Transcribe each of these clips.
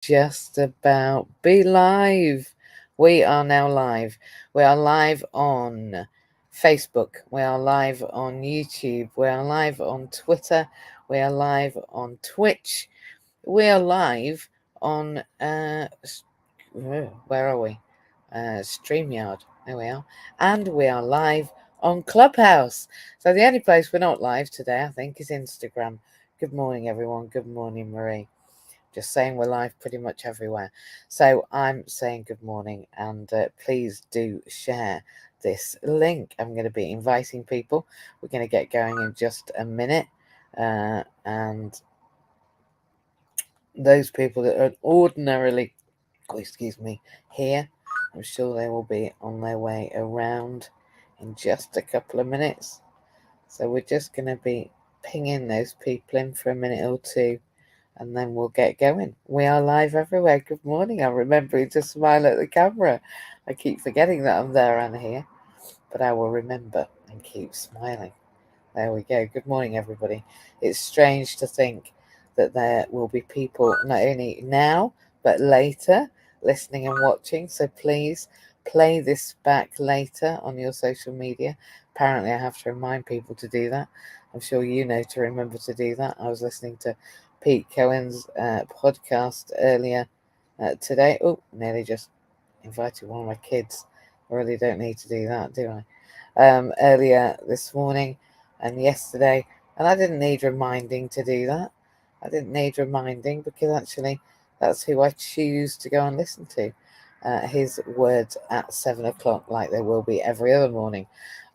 just about be live. We are now live. We are live on Facebook. We are live on YouTube. We are live on Twitter. We are live on Twitch. We are live on where are we? StreamYard. There we are. And we are live on Clubhouse. So the only place we're not live today, I think, is Instagram. Good morning, everyone. Good morning, Marie. Just saying we're live pretty much everywhere. So I'm saying good morning, and please do share this link. I'm going to be inviting people. We're going to get going in just a minute. And those people that are ordinarily, here, I'm sure they will be on their way around in just a couple of minutes. So we're just going to be pinging those people in for a minute or two, and then we'll get going. We are live everywhere. Good morning. I'm remembering to smile at the camera. I keep forgetting that I'm there and here, but I will remember and keep smiling. There we go. Good morning, everybody. It's strange to think that there will be people not only now, but later listening and watching. So please play this back later on your social media. Apparently, I have to remind people to do that. I'm sure you know to remember to do that. I was listening to Pete Cohen's podcast earlier today. Oh, nearly just invited one of my kids. I really don't need to do that, do I? Earlier this morning and yesterday, and I didn't need reminding to do that. I didn't need reminding because actually that's who I choose to go and listen to. His words at 7 o'clock, like they will be every other morning,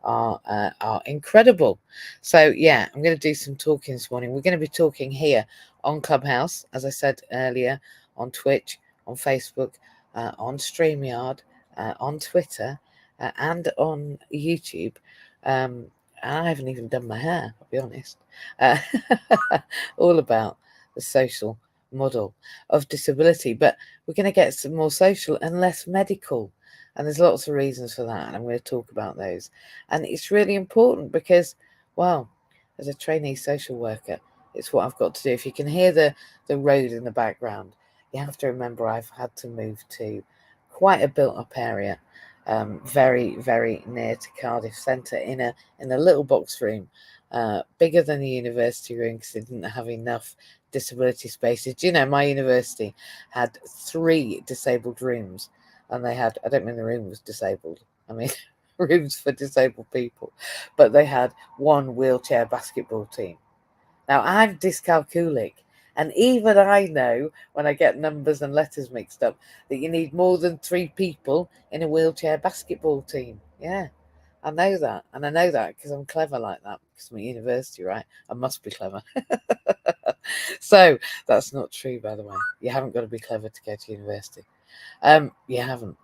are incredible. So yeah, I'm going to do some talking this morning. We're going to be talking here on Clubhouse, as I said earlier, on Twitch, on Facebook, on StreamYard, on Twitter, and on YouTube. Um, I haven't even done my hair, I'll be honest. Uh, all about the social model of disability. But we're going to get some more social and less medical. And there's lots of reasons for that. And I'm going to talk about those. And it's really important because, well, as a trainee social worker, it's what I've got to do. If you can hear the road in the background, you have to remember I've had to move to quite a built up area, very, very near to Cardiff Centre in a little box room, bigger than the university room because they didn't have enough disability spaces. Do you know, my university had 3 disabled rooms, and they had, I don't mean the room was disabled, I mean rooms for disabled people, but they had 1 wheelchair basketball team. Now, I'm dyscalculic, and even I know when I get numbers and letters mixed up that you need more than 3 people in a wheelchair basketball team. Yeah, I know that. And I know that because I'm clever like that, because I'm at university, right? I must be clever. So, that's not true, by the way. You haven't got to be clever to go to university. You haven't.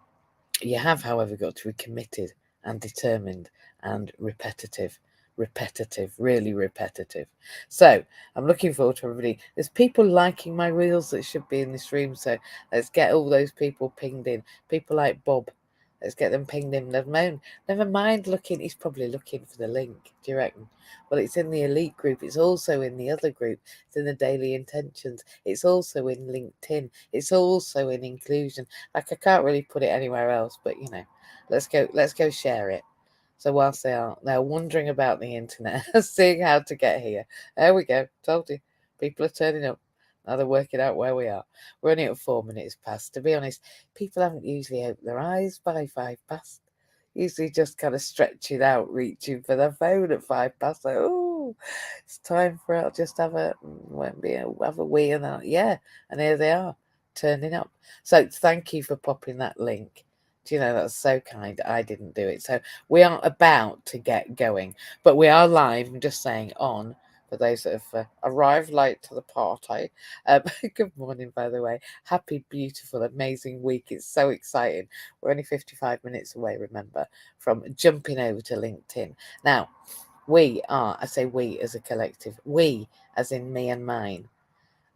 You have, however, got to be committed and determined and repetitive. Repetitive, really repetitive. So I'm looking forward to everybody. There's people liking my reels that should be in this room. So let's get all those people pinged in. People like Bob. Let's get them pinged in. Never mind looking. He's probably looking for the link. Do you reckon? Well, it's in the elite group. It's also in the other group. It's in the daily intentions. It's also in LinkedIn. It's also in inclusion. Like I can't really put it anywhere else, but you know, let's go share it. So whilst they're wondering about the internet, seeing how to get here. There we go. Told you. People are turning up. Now they're working out where we are. We're only at 4 minutes past. To be honest, people haven't usually opened their eyes by 5 past. Usually just kind of stretching out, reaching for their phone at 5 past. Like, oh, it's time for it. I'll just have have a wee, and then yeah, and here they are, turning up. So thank you for popping that link. Do you know, that's so kind? I didn't do it. So we are about to get going, but we are live. I'm just saying on for those that have arrived late to the party. Good morning, by the way. Happy, beautiful, amazing week. It's so exciting. We're only 55 minutes away, remember, from jumping over to LinkedIn. Now, we are, I say we as a collective, we as in me and mine,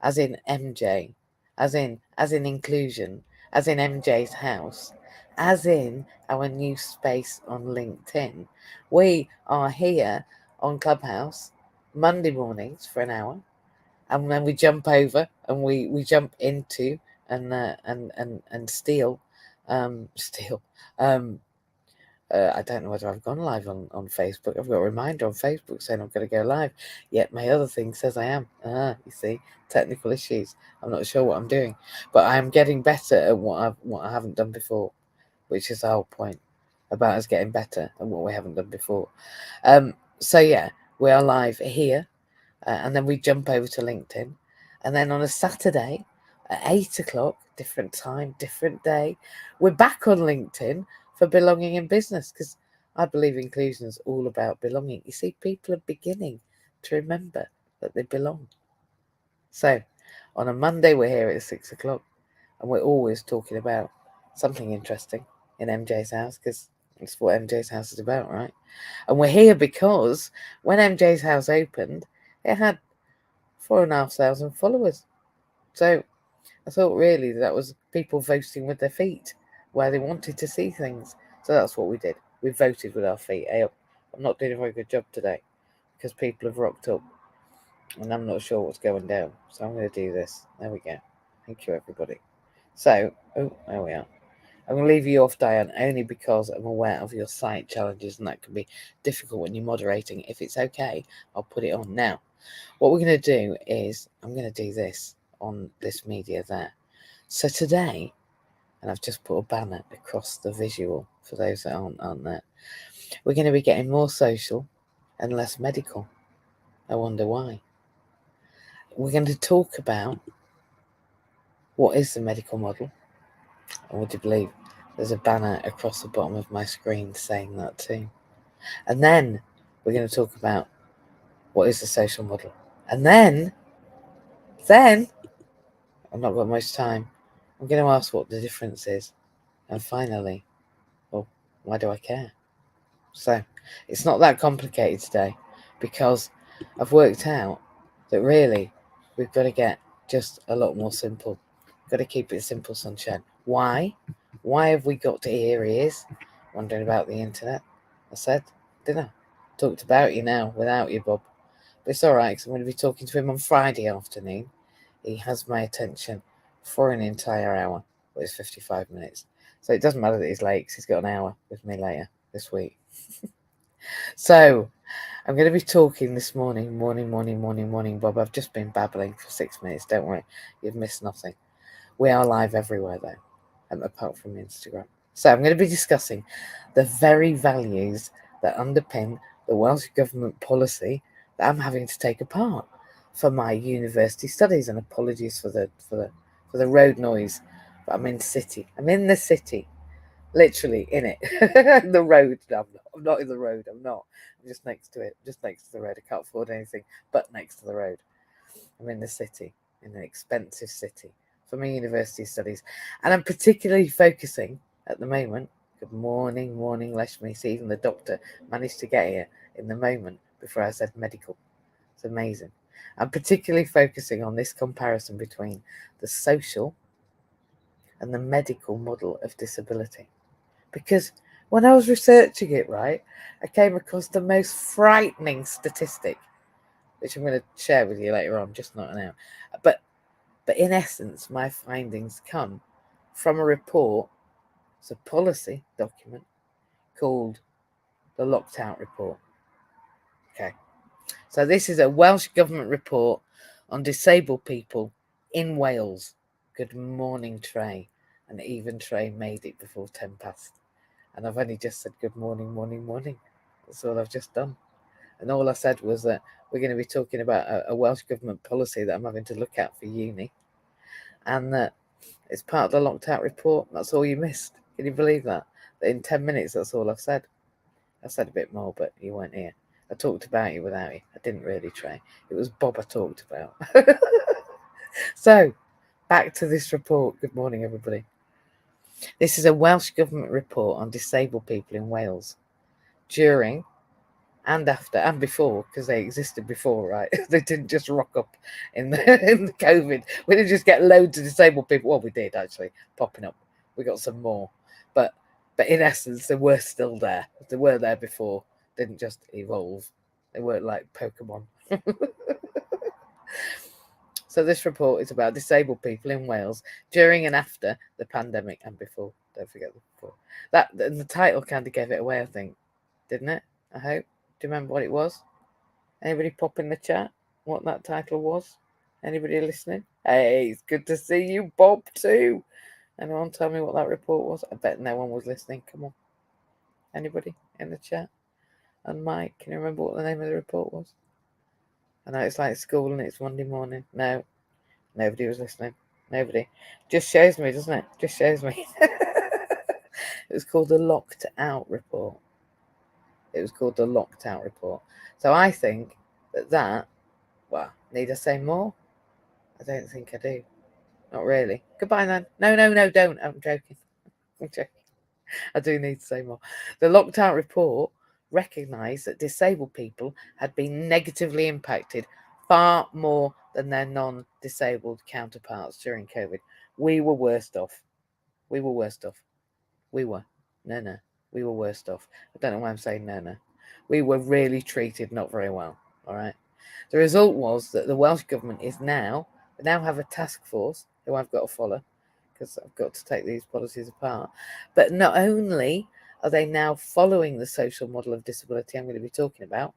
as in MJ, as in inclusion, as in MJ's house, as in our new space on LinkedIn. We are here on Clubhouse Monday mornings for an hour, and then we jump over and we jump into and steal. I don't know whether I've gone live on Facebook. I've got a reminder on Facebook saying I'm going to go live. Yet my other thing says I am. You see, technical issues. I'm not sure what I'm doing, but I am getting better at what I haven't done before, which is the whole point about us getting better at what we haven't done before. So yeah, we are live here, and then we jump over to LinkedIn, and then on a Saturday at 8 o'clock, different time, different day, we're back on LinkedIn for belonging in business, because I believe inclusion is all about belonging. You see, people are beginning to remember that they belong. So on a Monday, we're here at 6 o'clock, and we're always talking about something interesting in MJ's house, because that's what MJ's house is about, right? And we're here because when MJ's house opened, it had 4,500 followers. So I thought really that was people voting with their feet where they wanted to see things. So that's what we did. We voted with our feet. Hey, I'm not doing a very good job today because people have rocked up and I'm not sure what's going down. So I'm going to do this. There we go. Thank you, everybody. So, there we are. I'm going to leave you off, Diane, only because I'm aware of your site challenges and that can be difficult when you're moderating. If it's okay, I'll put it on now. What we're going to do is I'm going to do this on this media there. So today, and I've just put a banner across the visual for those that aren't there, we're going to be getting more social and less medical. I wonder why. We're going to talk about what is the medical model. And would you believe there's a banner across the bottom of my screen saying that too. And then we're going to talk about what is the social model. And then I've not got much time. I'm going to ask what the difference is. And finally, well, why do I care? So it's not that complicated today, because I've worked out that really we've got to get just a lot more simple. Got to keep it simple, sunshine. Why? Why have we got to hear ears? Wondering about the internet. I said, didn't I? Talked about you now without you, Bob. But it's all right, because I'm going to be talking to him on Friday afternoon. He has my attention for an entire hour, but it's 55 minutes. So it doesn't matter that he's late, because he's got an hour with me later this week. So I'm going to be talking this morning, Bob. I've just been babbling for 6 minutes. Don't worry, you've missed nothing. We are live everywhere, though, apart from Instagram. So I'm going to be discussing the very values that underpin the Welsh Government policy that I'm having to take apart for my university studies. And apologies for the road noise, but I'm in the city. I'm in the city. Literally in it. The road. No, I'm not in the road. I'm not. I'm just next to it. Just next to the road. I can't afford anything but next to the road. I'm in the city, in an expensive city for my university studies. And I'm particularly focusing at the moment. Good morning, Leshmi. See, even the doctor managed to get here in the moment before I said medical. It's amazing. I'm particularly focusing on this comparison between the social and the medical model of disability. Because when I was researching it, right, I came across the most frightening statistic, which I'm going to share with you later on, just not now. But in essence, my findings come from a report, it's a policy document called the Locked Out Report. Okay, so this is a Welsh Government report on disabled people in Wales. Good morning, Trey. And even Trey made it before 10 past. And I've only just said good morning. That's all I've just done. And all I said was that we're going to be talking about a Welsh Government policy that I'm having to look at for uni. And that it's part of the Locked Out report. That's all you missed. Can you believe that? That in 10 minutes, that's all I've said. I said a bit more, but you weren't here. I talked about you without you. I didn't really, Trey. It was Bob I talked about. So, back to this report. Good morning, everybody. This is a Welsh Government report on disabled people in Wales during and after and before, because they existed before, right? They didn't just rock up in the COVID. We didn't just get loads of disabled people. Well, we did actually popping up. We got some more, but in essence, they were still there. They were there before. Didn't just evolve. They weren't like Pokemon. So this report is about disabled people in Wales during and after the pandemic and before. Don't forget the before. That the title kind of gave it away, I think, didn't it? I hope. Do you remember what it was? Anybody pop in the chat what that title was? Anybody listening? Hey, it's good to see you, Bob, too. Anyone tell me what that report was? I bet no one was listening. Come on. Anybody in the chat? And Mike, can you remember what the name of the report was? I know it's like school and it's Monday morning. No, nobody was listening. Nobody. Just shows me, doesn't it? Just shows me. It was called the Locked Out Report. It was called the Locked Out Report. So I think that, well, need I say more? I don't think I do. Not really. Goodbye then. No, don't. I'm joking. I'm joking. I do need to say more. The Locked Out Report recognised that disabled people had been negatively impacted far more than their non-disabled counterparts during COVID. We were worst off. We were worst off. We were. No. We were worst off. I don't know why I'm saying no. We were really treated not very well. All right. The result was that the Welsh Government is now, they now have a task force who I've got to follow because I've got to take these policies apart. But not only are they now following the social model of disability I'm going to be talking about,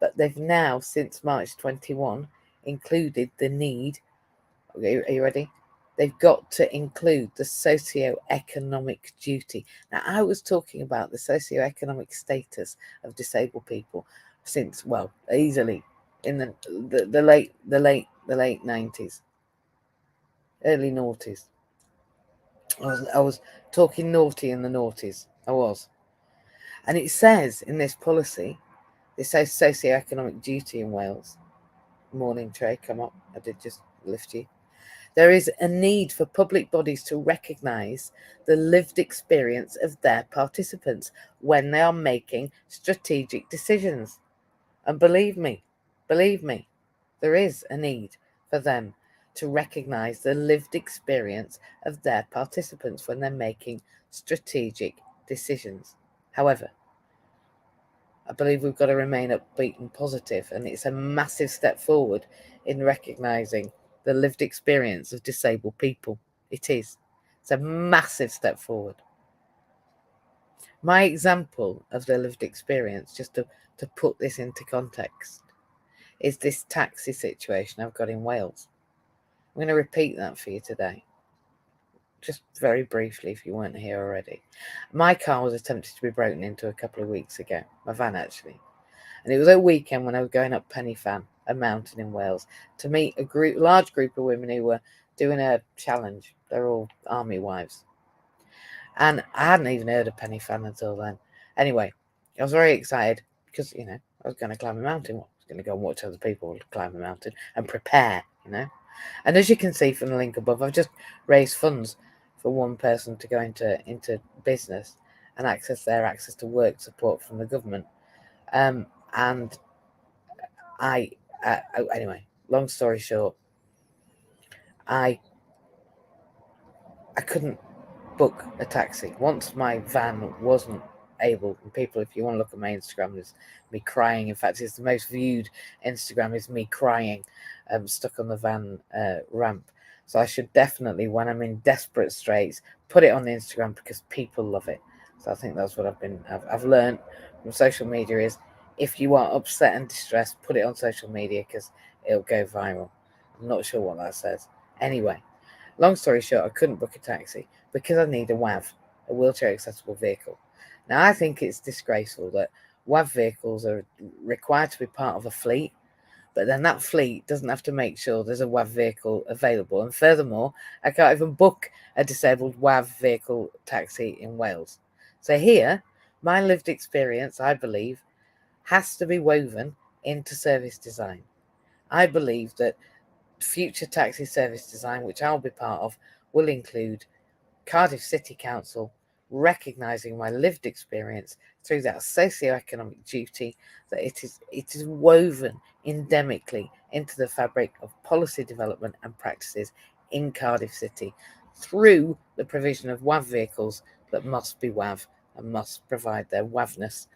but they've now, since March 21, included the need. Okay, are you ready? They've got to include the socio-economic duty. Now, I was talking about the socio-economic status of disabled people since, well, easily in the late 90s, early noughties. I was talking naughty in the noughties. I was. And it says in this policy, it says socio-economic duty in Wales. Morning, Trey, come up. I did just lift you. There is a need for public bodies to recognise the lived experience of their participants when they are making strategic decisions. And believe me, there is a need for them to recognise the lived experience of their participants when they're making strategic decisions. However, I believe we've got to remain upbeat and positive, and it's a massive step forward in recognising the lived experience of disabled people. It is. It's a massive step forward. My example of the lived experience, just to put this into context, is this taxi situation I've got in Wales. I'm going to repeat that for you today, just very briefly if you weren't here already. My car was attempted to be broken into a couple of weeks ago, my van actually. And it was a weekend when I was going up Penny Fan, a mountain in Wales, to meet a large group of women who were doing a challenge. They're all army wives. And I hadn't even heard of Penny Fan until then. Anyway, I was very excited because, I was going to climb a mountain. I was going to go and watch other people climb a mountain and prepare, And as you can see from the link above, I've just raised funds for one person to go into business and access to work support from the government. And anyway, long story short, I couldn't book a taxi. Once my van wasn't able, and people, if you want to look at my Instagram, there's me crying. In fact, it's the most viewed Instagram is me crying, stuck on the van ramp. So I should definitely, when I'm in desperate straits, put it on the Instagram because people love it. So I think that's what I've learned from social media is if you are upset and distressed, put it on social media because it'll go viral. I'm not sure what that says. Anyway, long story short, I couldn't book a taxi because I need a WAV, a wheelchair accessible vehicle. Now, I think it's disgraceful that WAV vehicles are required to be part of a fleet, but then that fleet doesn't have to make sure there's a WAV vehicle available. And furthermore, I can't even book a disabled WAV vehicle taxi in Wales. So here, my lived experience, I believe, has to be woven into service design. I believe that future taxi service design, which I'll be part of, will include Cardiff City Council recognising my lived experience through that socio-economic duty, that it is woven endemically into the fabric of policy development and practices in Cardiff City through the provision of WAV vehicles that must be WAV and must provide their WAVness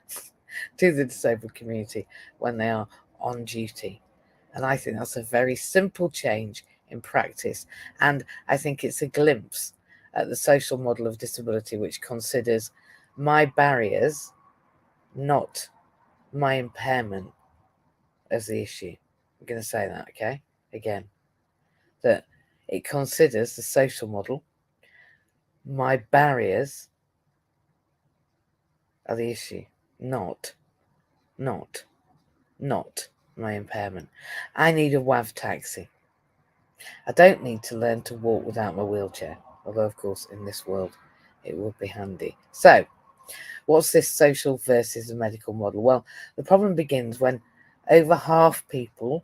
to the disabled community when they are on duty. And I think that's a very simple change in practice. And I think it's a glimpse at the social model of disability, which considers my barriers, not my impairment, as the issue. I'm going to say that, okay? Again, that it considers the social model, my barriers are the issue, not my impairment. I need a WAV taxi. I don't need to learn to walk without my wheelchair, although, of course, in this world, it would be handy. So, what's this social versus a medical model? Well, the problem begins when over half of people,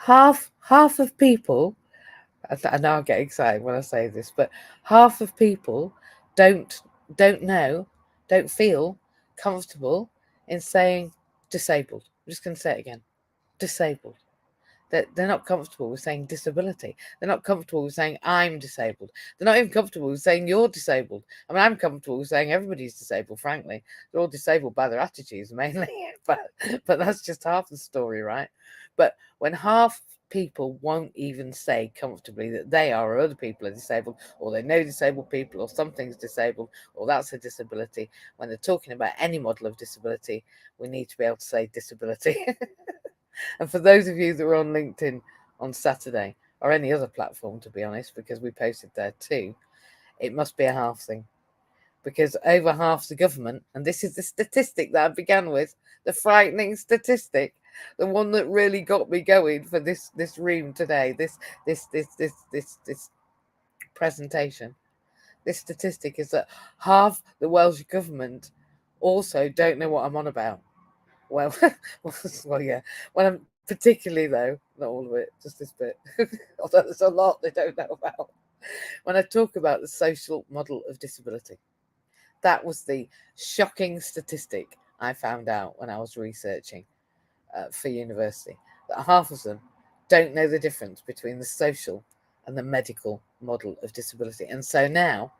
I know I get excited when I say this, but half of people don't feel comfortable in saying disabled. I'm just going to say it again, disabled. They're not comfortable with saying disability. They're not comfortable with saying I'm disabled. They're not even comfortable with saying you're disabled. I mean, I'm comfortable with saying everybody's disabled, frankly. They're all disabled by their attitudes mainly, but that's just half the story, right? But when half people won't even say comfortably that they are or other people are disabled, or they know disabled people, or something's disabled, or that's a disability, when they're talking about any model of disability, we need to be able to say disability. And for those of you that were on LinkedIn on Saturday, or any other platform, to be honest, because we posted there too, it must be a half thing. Because over half the government, and this is the statistic that I began with, the frightening statistic, the one that really got me going for this room today, this presentation. This statistic is that half the Welsh Government also don't know what I'm on about. Well, well, yeah. Well, particularly though, not all of it, just this bit. Although there's a lot they don't know about. When I talk about the social model of disability, that was the shocking statistic I found out when I was researching for university. That half of them don't know the difference between the social and the medical model of disability. And so now,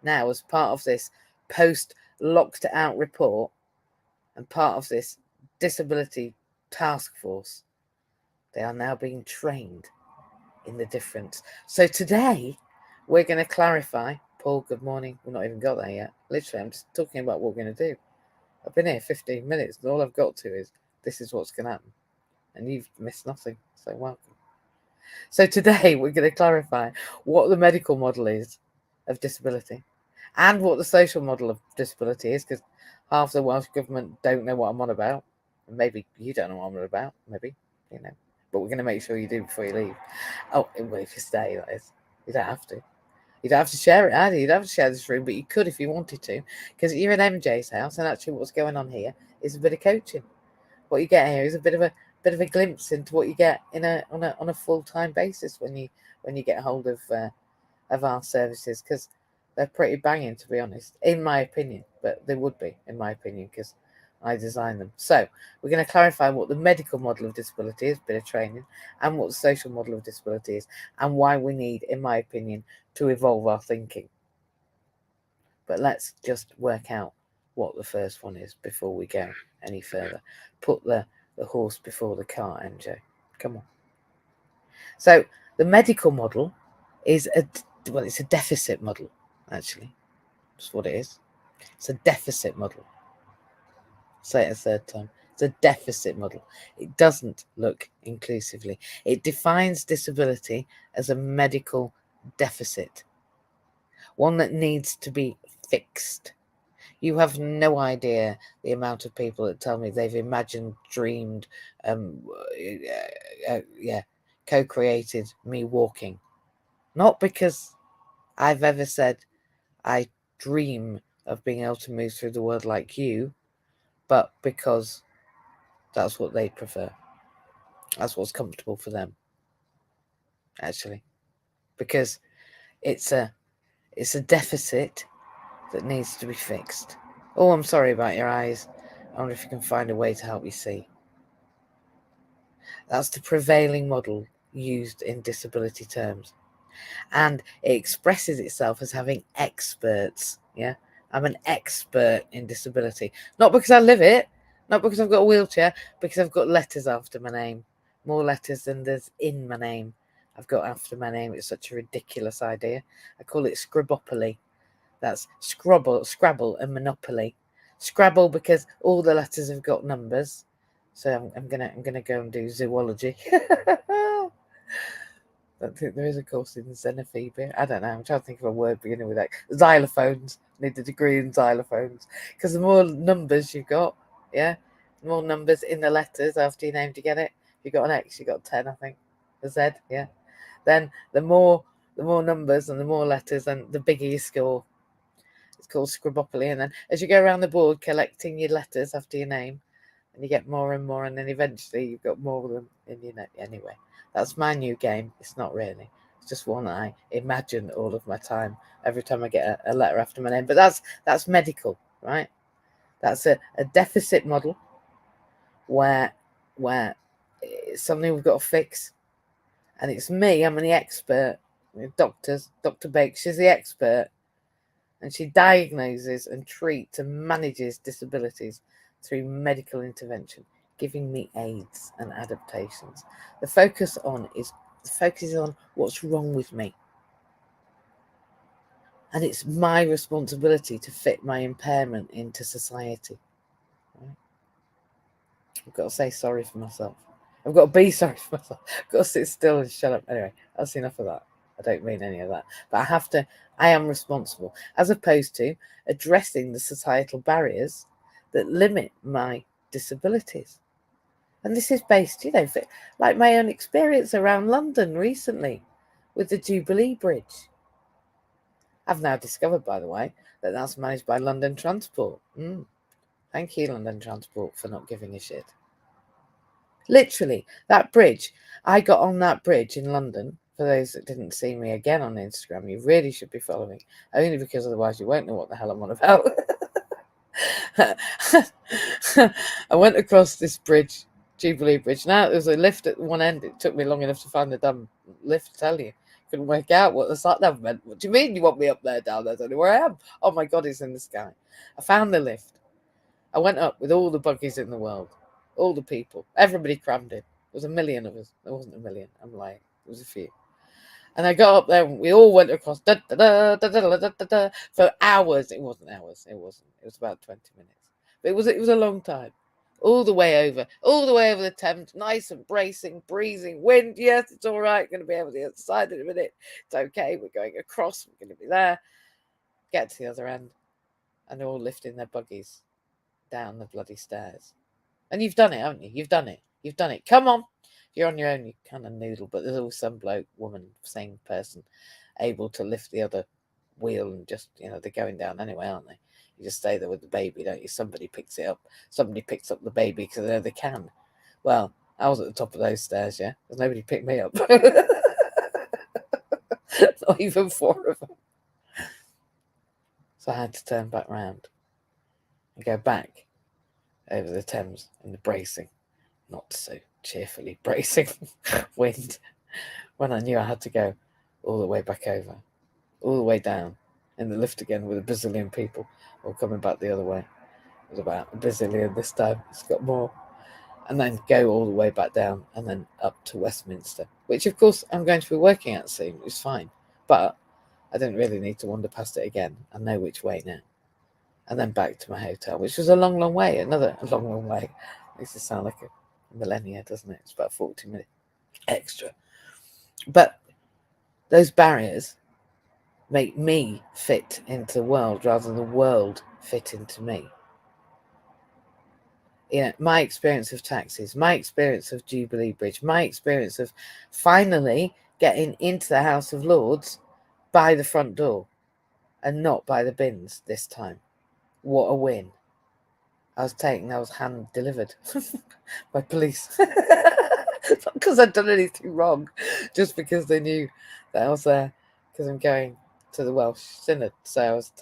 as part of this post locked out report and part of this disability task force, they are now being trained in the difference. So today we're going to clarify. Paul, good morning. We've not even got there yet. Literally, I'm just talking about what we're going to do. I've been here 15 minutes and all I've got to is this is what's going to happen, and you've missed nothing, so welcome. So today we're going to clarify what the medical model is of disability and what the social model of disability is, because half the Welsh Government don't know what I'm on about. And maybe you don't know what I'm on about, maybe, but we're going to make sure you do before you leave. Oh, well, if you stay, that is. You don't have to. You don't have to share it either. You don't have to share this room, but you could if you wanted to, because you're in MJ's house, and actually what's going on here is a bit of coaching. What you get here is a bit of a glimpse into what you get on a full-time basis when you get hold of our services, because they're pretty banging, to be honest, in my opinion. But they would be, in my opinion, because I designed them. So we're going to clarify what the medical model of disability is, a bit of training, and what the social model of disability is, and why we need, in my opinion, to evolve our thinking. But let's just work out what the first one is before we go any further. Put the horse before the cart, MJ. Come on. So the medical model is it's a deficit model, actually. That's what it is. It's a deficit model. Say it a third time. It's a deficit model. It doesn't look inclusively. It defines disability as a medical deficit, one that needs to be fixed. You have no idea the amount of people that tell me they've imagined, dreamed, co-created me walking. Not because I've ever said I dream of being able to move through the world like you, but because that's what they prefer. That's what's comfortable for them, actually. Because it's a deficit that needs to be fixed. Oh, I'm sorry about your eyes. I wonder if you can find a way to help you see. That's the prevailing model used in disability terms. And it expresses itself as having experts. Yeah, I'm an expert in disability. Not because I live it, not because I've got a wheelchair, because I've got letters after my name. more letters than there's in my name. I've got after my name. It's such a ridiculous idea. I call it Scribopoly. That's Scrabble and Monopoly. Scrabble because all the letters have got numbers. So I'm gonna go and do zoology. I don't think there is a course in xenophobia. I don't know. I'm trying to think of a word beginning with that. Xylophones. Need a degree in xylophones because the more numbers you've got, yeah, the more numbers in the letters after your name to get it. If you got an X, you got 10, I think. A Z, yeah. Then the more numbers and the more letters, and the bigger your score. It's called Scribopoly. And then as you go around the board collecting your letters after your name, and you get more and more, and then eventually you've got more of them in your name. Anyway, that's my new game. It's not really. It's just one I imagine all of my time every time I get a letter after my name. But that's medical, right? That's a deficit model where it's something we've got to fix. And it's me, I'm the expert. Dr. Bakes, she's the expert. And she diagnoses and treats and manages disabilities through medical intervention, giving me aids and adaptations. The focus is on what's wrong with me. And it's my responsibility to fit my impairment into society. Right? I've got to say sorry for myself. I've got to be sorry for myself. I've got to sit still and shut up. Anyway, that's enough of that. I don't mean any of that. But I am responsible, as opposed to addressing the societal barriers that limit my disabilities. And this is based, like my own experience around London recently with the Jubilee Bridge. I've now discovered, by the way, that that's managed by London Transport. Thank you, London Transport, for not giving a shit. Literally, that bridge, I got on that bridge in London. For those that didn't see me again on Instagram, you really should be following, only because otherwise you won't know what the hell I'm on about. I went across this bridge, Jubilee Bridge. Now there's a lift at one end. It took me long enough to find the damn lift to tell you. Couldn't work out what the sat nav meant. What do you mean you want me up there, down there? I don't know where I am. Oh my God, it's in the sky. I found the lift. I went up with all the buggies in the world, all the people, everybody crammed in. There was a million of us. There wasn't a million. I'm lying. There was a few. And I got up there and we all went across for hours. It wasn't hours. It wasn't. It was about 20 minutes. But it was a long time. All the way over the Thames, nice and bracing, breezing, wind. Yes, it's all right. Going to be able to the other side in a minute. It's okay. We're going across. We're going to be there. Get to the other end. And they're all lifting their buggies down the bloody stairs. And you've done it, haven't you? You've done it. Come on. You're on your own, you kind of noodle, but there's always some bloke, woman, same person able to lift the other wheel and just, they're going down anyway, aren't they? You just stay there with the baby, don't you? Somebody picks it up. Somebody picks up the baby because they can. Well, I was at the top of those stairs, yeah? There's nobody picked me up. Not even 4 of them. So I had to turn back round and go back over the Thames in the bracing, not so cheerfully bracing wind, when I knew I had to go all the way back over, all the way down in the lift again with a bazillion people, or coming back the other way. It was about a bazillion this time. It's got more. And then go all the way back down and then up to Westminster, which of course I'm going to be working at soon, which is fine. But I didn't really need to wander past it again. I know which way now. And then back to my hotel, which was a long, long way. Another long, long way. Makes it sound like a millennia, doesn't it? It's about 40 minutes extra. But those barriers make me fit into the world rather than the world fit into me. My experience of taxis, my experience of Jubilee Bridge, my experience of finally getting into the House of Lords by the front door and not by the bins this time. What a win. I was hand delivered by police. Not because I'd done anything wrong, just because they knew that I was there because I'm going to the Welsh Synod. So I was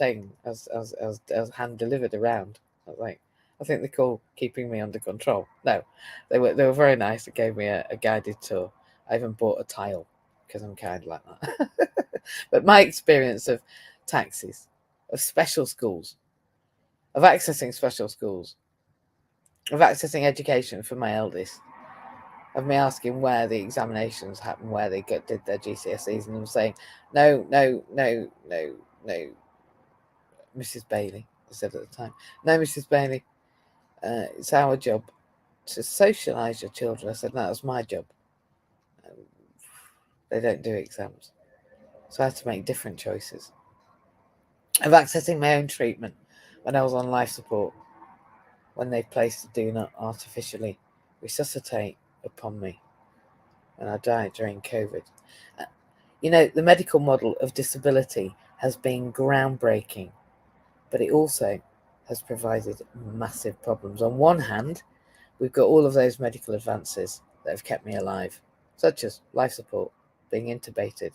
hand delivered around. I was like, I think they call keeping me under control. No, they were very nice. They gave me a guided tour. I even bought a tile because I'm kind like that. But my experience of taxis, of special schools, of accessing special schools, of accessing education for my eldest, of me asking where the examinations happened, where they did their GCSEs, and them saying, no, Mrs. Bailey, I said at the time, no, Mrs. Bailey, it's our job to socialise your children. I said, no, that's my job. They don't do exams. So I had to make different choices of accessing my own treatment when I was on life support, when they placed the do not artificially resuscitate upon me when I died during COVID. You know, the medical model of disability has been groundbreaking, but it also has provided massive problems. On one hand, we've got all of those medical advances that have kept me alive, such as life support, being intubated,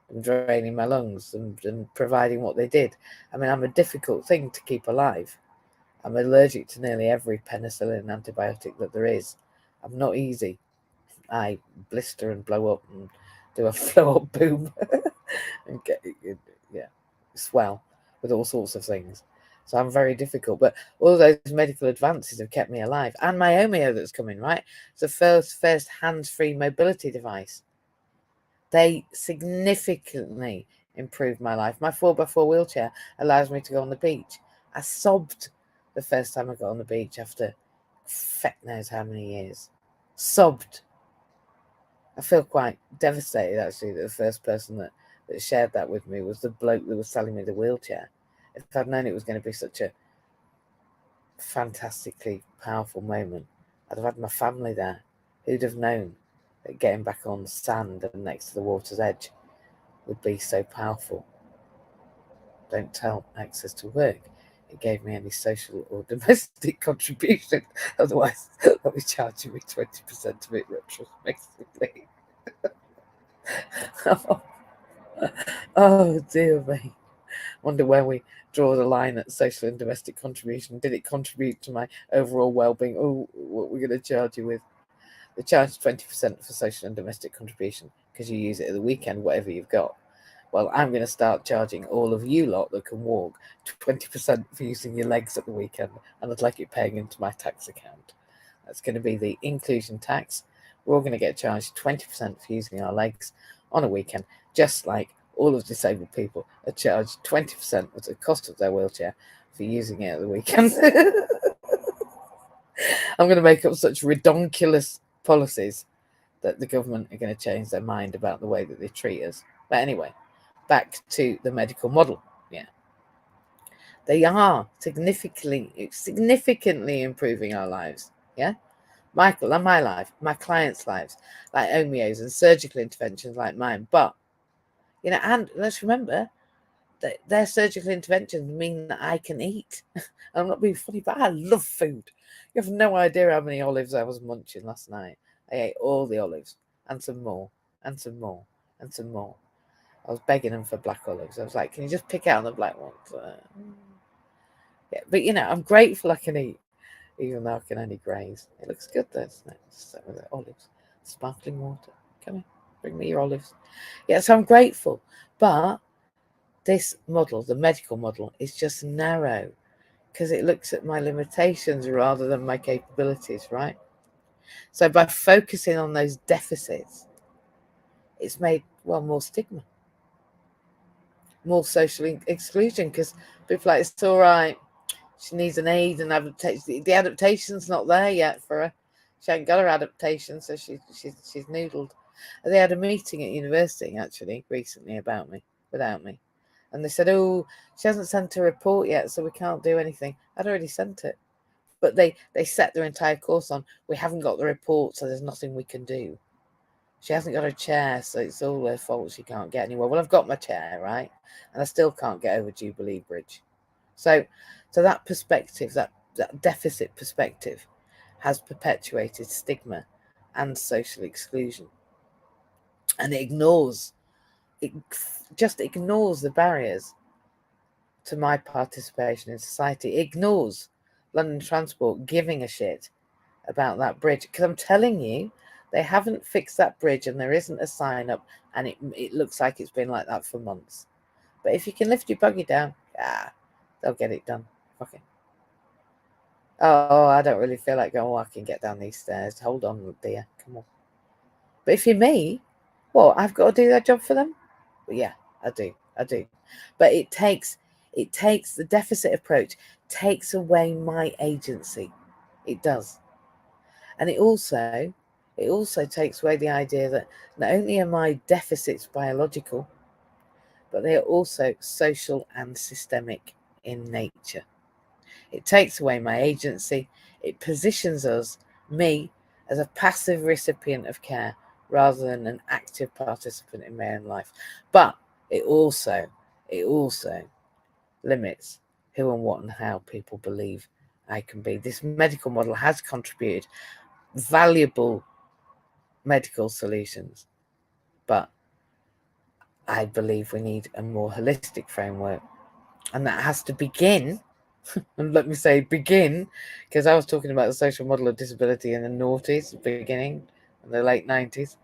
and draining my lungs and providing what they did. I mean, I'm a difficult thing to keep alive. I'm allergic to nearly every penicillin antibiotic that there is. I'm not easy. I blister and blow up and do a blow up boom and get, swell with all sorts of things. So I'm very difficult. But all those medical advances have kept me alive. And my Omeo that's coming, right? It's the first hands-free mobility device. They significantly improved my life. My 4x4 wheelchair allows me to go on the beach. I sobbed the first time I got on the beach after feck knows how many years. Sobbed. I feel quite devastated, actually, that the first person that shared that with me was the bloke that was selling me the wheelchair. If I'd known it was going to be such a fantastically powerful moment, I'd have had my family there. Who'd have known that getting back on the sand and next to the water's edge would be so powerful? Don't tell access to work it gave me any social or domestic contribution, otherwise they'll be charging me 20% of it retrospectively. Oh dear me. Wonder where we draw the line at social and domestic contribution. Did it contribute to my overall well-being? Oh, what we're going to charge you with? They charge 20% for social and domestic contribution because you use it at the weekend, whatever you've got. Well, I'm going to start charging all of you lot that can walk 20% for using your legs at the weekend, and I'd like it paying into my tax account. That's going to be the inclusion tax. We're all going to get charged 20% for using our legs on a weekend, just like all of disabled people are charged 20% of the cost of their wheelchair for using it at the weekend. I'm going to make up such redonkulous policies that the government are going to change their mind about the way that they treat us. But anyway, back to the medical model. Yeah, they are significantly improving our lives. Yeah, Michael and my life, my clients' lives, like Omeos and surgical interventions like mine. But and let's remember that their surgical interventions mean that I can eat. I'm not being funny, but I love food. You have no idea how many olives I was munching last night. I ate all the olives and some more and some more and some more. I was begging them for black olives. I was like, can you just pick out the black ones? Yeah, but I'm grateful I can eat, even though I can only graze. It looks good though, doesn't it? So with the olives, sparkling water. Come here, bring me your olives. Yeah, so I'm grateful. But this model, the medical model, is just narrow because it looks at my limitations rather than my capabilities, right? So by focusing on those deficits, it's made, more stigma, more social exclusion, because people are like, it's all right, she needs an aid and adaptation. The adaptation's not there yet for her. She ain't got her adaptation, so she's noodled. They had a meeting at university, actually, recently without me. And they said, oh, she hasn't sent a report yet, so we can't do anything. I'd already sent it. But they set their entire course on, we haven't got the report, so there's nothing we can do. She hasn't got her chair, so it's all her fault she can't get anywhere. Well, I've got my chair, right? And I still can't get over Jubilee Bridge. So that perspective, that deficit perspective, has perpetuated stigma and social exclusion. And it just ignores the barriers to my participation in society. It ignores London Transport giving a shit about that bridge. Because I'm telling you, they haven't fixed that bridge and there isn't a sign up, and it looks like it's been like that for months. But if you can lift your buggy down, they'll get it done. Okay. Oh, I don't really feel like going walking, get down these stairs. Hold on, dear. Come on. But if you're me, well, I've got to do that job for them. But yeah, I do. But it takes the deficit approach takes away my agency. It does. And it also takes away the idea that not only are my deficits biological, but they are also social and systemic in nature. It takes away my agency. It positions me, as a passive recipient of care rather than an active participant in my own life. But it also limits who and what and how people believe I can be. This medical model has contributed valuable medical solutions, but I believe we need a more holistic framework, and that has to begin. And let me say begin, because I was talking about the social model of disability in the noughties, beginning in the late 90s.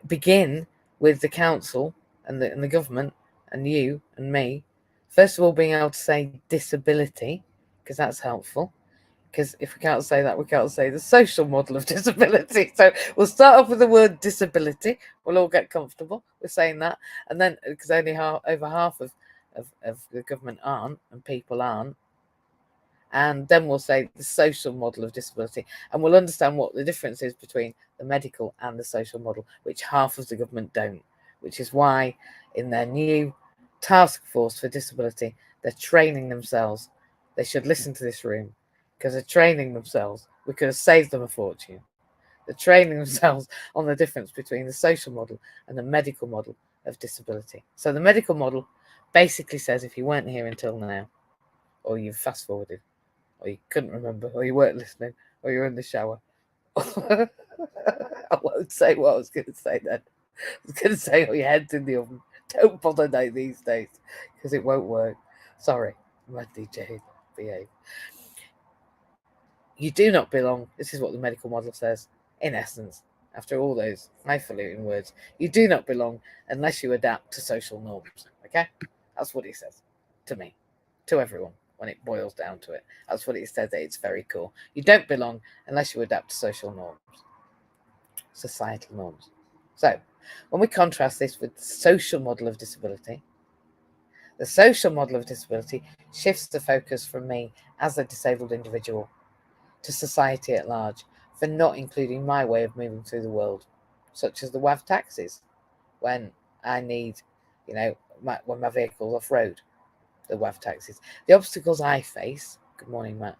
Begin with the council and the government and you and me. First of all, being able to say disability, because that's helpful. Because if we can't say that, we can't say the social model of disability. So we'll start off with the word disability. We'll all get comfortable with saying that. And then, because only over half of the government aren't, and people aren't, and then we'll say the social model of disability, and we'll understand what the difference is between the medical and the social model, which half of the government don't, which is why in their new task force for disability, they're training themselves. They should listen to this room, because they're training themselves. We could have saved them a fortune. They're training themselves on the difference between the social model and the medical model of disability. So the medical model basically says, if you weren't here until now, or you've fast forwarded, or you couldn't remember, or you weren't listening, or you're in the shower. I won't say what I was going to say then. I was going to say, oh, your head's in the oven. Don't bother these days, because it won't work. Sorry, Mandy-Jayne, behave. You do not belong. This is what the medical model says, in essence, after all those highfalutin words. You do not belong unless you adapt to social norms. Okay? That's what he says to me, to everyone. When it boils down to it, that's what it says at its very core. You don't belong unless you adapt to social norms, societal norms. So, when we contrast this with the social model of disability, the social model of disability shifts the focus from me as a disabled individual to society at large for not including my way of moving through the world, such as the WAV taxis, when I need, when my vehicle's off road. The WAV taxis. The obstacles I face, good morning, Matt,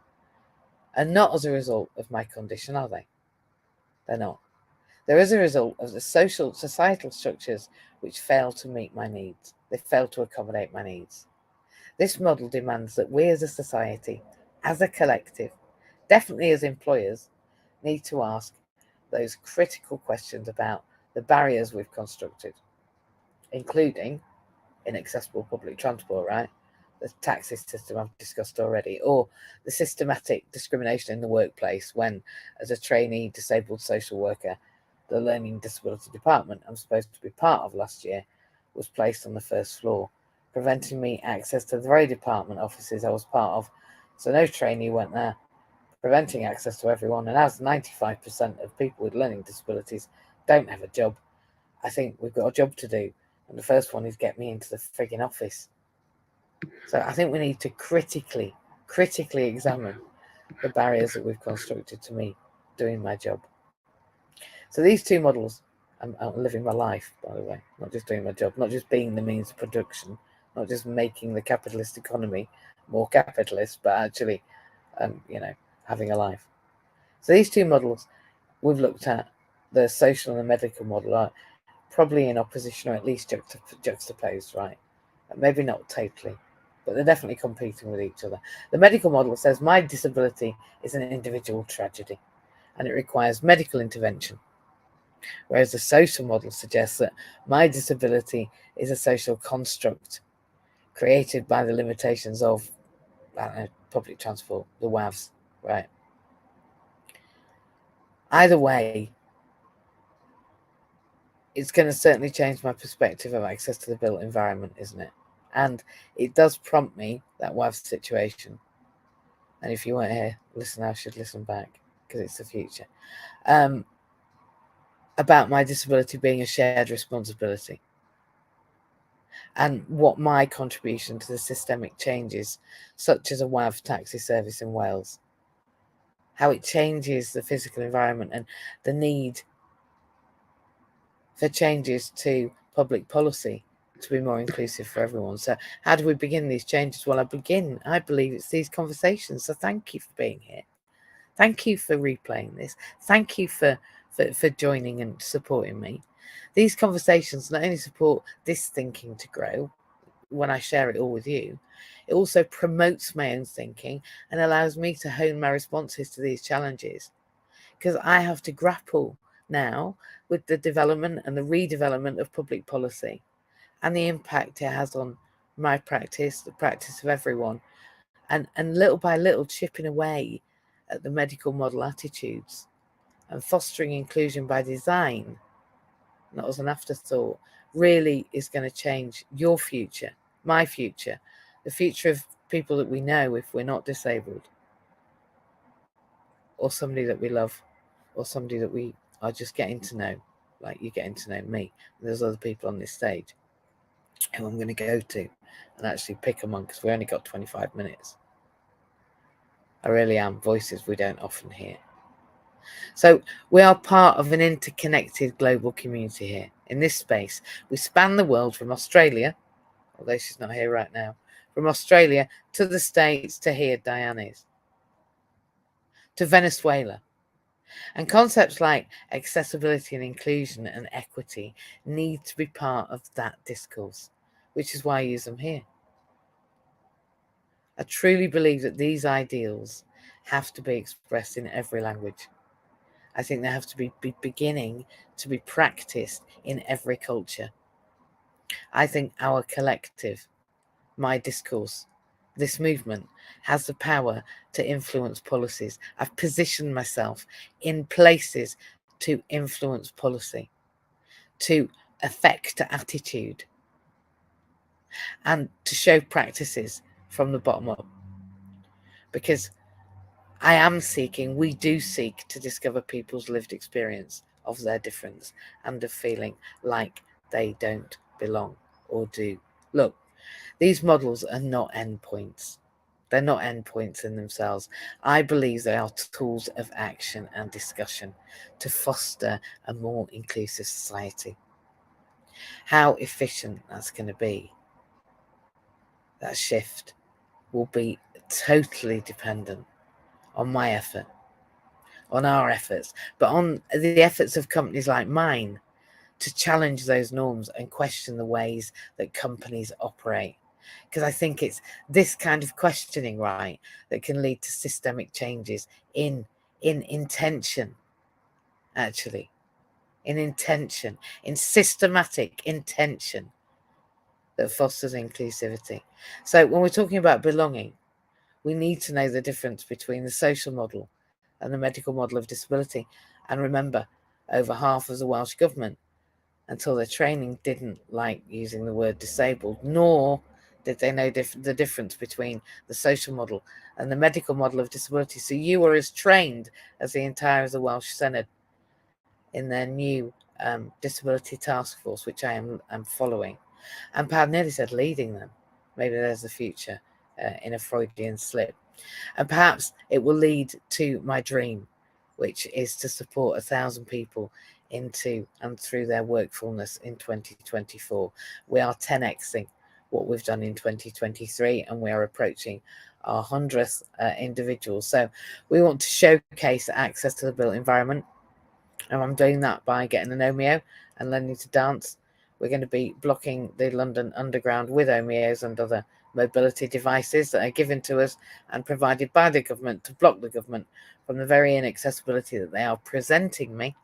are not as a result of my condition, are they? They're not. They're as a result of the societal structures which fail to meet my needs. They fail to accommodate my needs. This model demands that we as a society, as a collective, definitely as employers, need to ask those critical questions about the barriers we've constructed, including inaccessible public transport, right? The taxi system I've discussed already, or the systematic discrimination in the workplace when, as a trainee disabled social worker, the learning disability department I'm supposed to be part of last year was placed on the first floor, preventing me access to the very department offices I was part of. So no trainee went there, preventing access to everyone. And as 95% of people with learning disabilities don't have a job, I think we've got a job to do. And the first one is get me into the frigging office. So I think we need to critically examine the barriers that we've constructed to me doing my job. So these two models, I'm living my life, by the way, not just doing my job, not just being the means of production, not just making the capitalist economy more capitalist, but actually, having a life. So these two models we've looked at, the social and the medical model, are probably in opposition, or at least juxtaposed, right? Maybe not totally, but they're definitely competing with each other. The medical model says my disability is an individual tragedy and it requires medical intervention, whereas the social model suggests that my disability is a social construct created by the limitations of public transport, the WAVs, right? Either way, it's going to certainly change my perspective of access to the built environment, isn't it? And it does prompt me, that WAV situation. And if you weren't here, I should listen back, because it's the future. about my disability being a shared responsibility, and what my contribution to the systemic changes, such as a WAV taxi service in Wales, how it changes the physical environment and the need for changes to public policy to be more inclusive for everyone. So how do we begin these changes? Well, I believe it's these conversations. So thank you for being here. Thank you for replaying this. Thank you for joining and supporting me. These conversations not only support this thinking to grow when I share it all with you, it also promotes my own thinking and allows me to hone my responses to these challenges, because I have to grapple now with the development and the redevelopment of public policy and the impact it has on my practice, the practice of everyone, and little by little chipping away at the medical model attitudes and fostering inclusion by design, not as an afterthought, really is going to change your future, my future, the future of people that we know if we're not disabled, or somebody that we love, or somebody that we are just getting to know, like you're getting to know me. And there's other people on this stage who I'm going to go to and actually pick among, because we only got 25 minutes. I really am. Voices we don't often hear. So we are part of an interconnected global community here. In this space, we span the world from Australia, although she's not here right now, from Australia to the States, to here Diane is, to Venezuela. And concepts like accessibility and inclusion and equity need to be part of that discourse, which is why I use them here. I truly believe that these ideals have to be expressed in every language. I think they have to be beginning to be practiced in every culture. I think our collective, my discourse, this movement has the power to influence policies. I've positioned myself in places to influence policy, to affect attitude, and to show practices from the bottom up. Because we do seek to discover people's lived experience of their difference and of feeling like they don't belong or do. Look, these models are not endpoints. They're not endpoints in themselves. I believe they are tools of action and discussion to foster a more inclusive society. How efficient that's going to be, that shift, will be totally dependent on my effort, on our efforts, but on the efforts of companies like mine to challenge those norms and question the ways that companies operate. Because I think it's this kind of questioning, right, that can lead to systemic changes in intention, actually, in systematic intention that fosters inclusivity. So when we're talking about belonging, we need to know the difference between the social model and the medical model of disability. And remember, over half of the Welsh Government, until their training, didn't like using the word disabled, nor did they know the difference between the social model and the medical model of disability. So you were as trained as the entire of the Welsh Senedd in their new disability task force, which I am following. And Pad nearly said leading them. Maybe there's the future in a Freudian slip. And perhaps it will lead to my dream, which is to support 1,000 people into and through their workfulness in 2024. We are 10xing what we've done in 2023, and we are approaching our 100th individual. So we want to showcase access to the built environment, and I'm doing that by getting an Omeo and learning to dance. We're going to be blocking the London Underground with Omeos and other mobility devices that are given to us and provided by the government to block the government from the very inaccessibility that they are presenting me.